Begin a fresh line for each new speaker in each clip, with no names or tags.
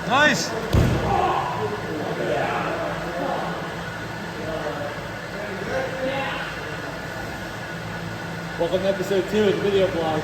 Nice.
Welcome to episode 2 of the video blog.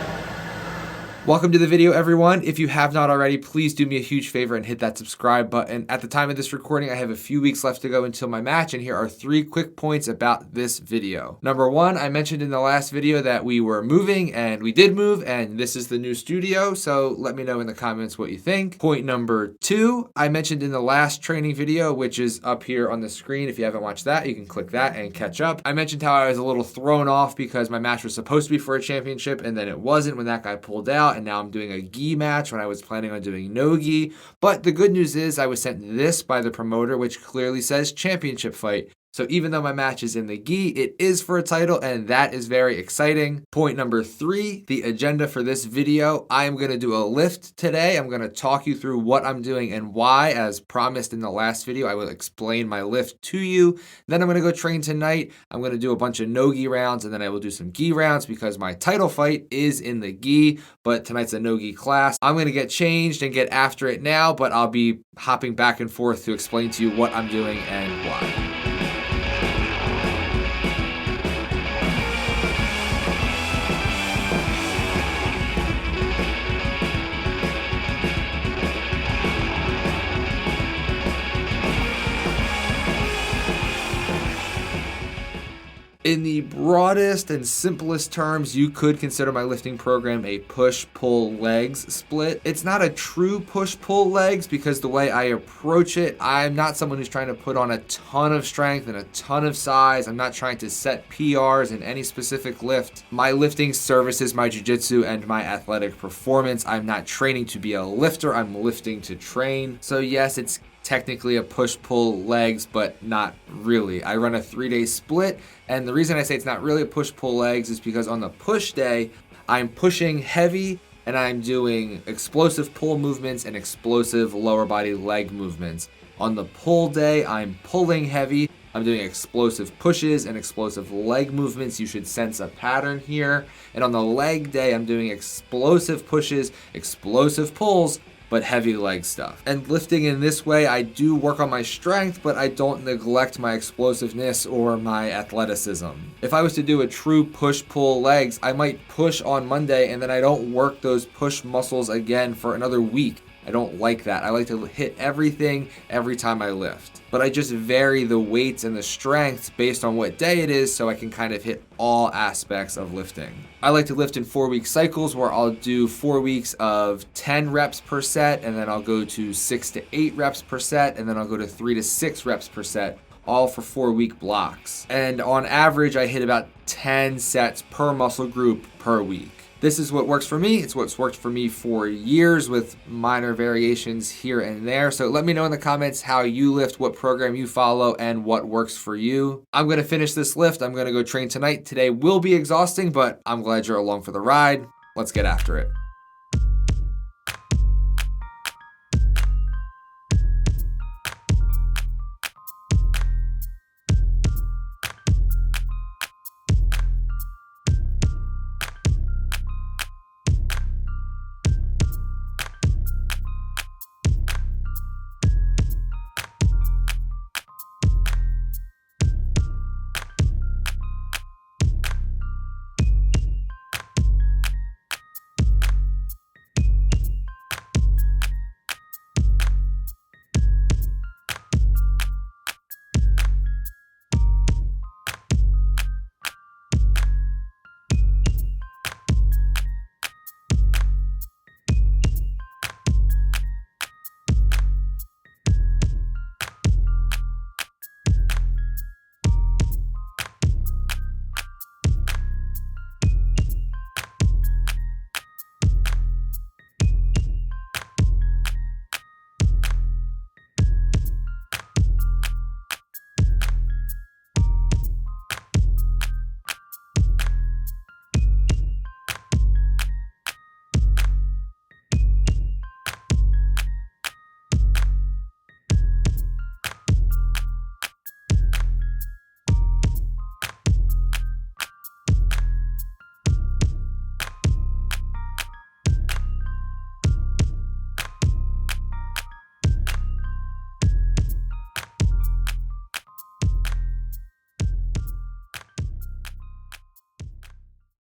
Welcome to the video, everyone. If you have not already, please do me a huge favor and hit that subscribe button. At the time of this recording, I have a few weeks left to go until my match, and here are 3 quick points about this video. Number 1, I mentioned in the last video that we were moving, and we did move, and this is the new studio, so let me know in the comments what you think. Point number 2, I mentioned in the last training video, which is up here on the screen. If you haven't watched that, you can click that and catch up. I mentioned how I was a little thrown off because my match was supposed to be for a championship, and then it wasn't when that guy pulled out. And now I'm doing a gi match when I was planning on doing no gi. But the good news is I was sent this by the promoter, which clearly says championship fight. So even though my match is in the gi, it is for a title, and that is very exciting. Point number 3, the agenda for this video. I am going to do a lift today. I'm going to talk you through what I'm doing and why. As promised in the last video, I will explain my lift to you. Then I'm going to go train tonight. I'm going to do a bunch of no-gi rounds, and then I will do some gi rounds because my title fight is in the gi, but tonight's a no-gi class. I'm going to get changed and get after it now, but I'll be hopping back and forth to explain to you what I'm doing and why. In the broadest and simplest terms, you could consider my lifting program a push-pull legs split. It's not a true push-pull legs because the way I approach it, I'm not someone who's trying to put on a ton of strength and a ton of size. I'm not trying to set PRs in any specific lift. My lifting services my jiu-jitsu and my athletic performance. I'm not training to be a lifter. I'm lifting to train. So yes, it's technically a push-pull legs, but not really. I run a 3-day split, and the reason I say it's not really a push-pull legs is because on the push day, I'm pushing heavy and I'm doing explosive pull movements and explosive lower body leg movements. On the pull day, I'm pulling heavy. I'm doing explosive pushes and explosive leg movements. You should sense a pattern here. And on the leg day, I'm doing explosive pushes, explosive pulls, but heavy leg stuff. And lifting in this way, I do work on my strength, but I don't neglect my explosiveness or my athleticism. If I was to do a true push-pull legs, I might push on Monday and then I don't work those push muscles again for another week. I don't like that. I like to hit everything every time I lift. But I just vary the weights and the strengths based on what day it is so I can kind of hit all aspects of lifting. I like to lift in 4-week cycles where I'll do 4 weeks of 10 reps per set, and then I'll go to 6 to 8 reps per set, and then I'll go to 3 to 6 reps per set, all for 4-week blocks. And on average, I hit about 10 sets per muscle group per week. This is what works for me. It's what's worked for me for years with minor variations here and there. So let me know in the comments how you lift, what program you follow, and what works for you. I'm going to finish this lift. I'm going to go train tonight. Today will be exhausting, but I'm glad you're along for the ride. Let's get after it.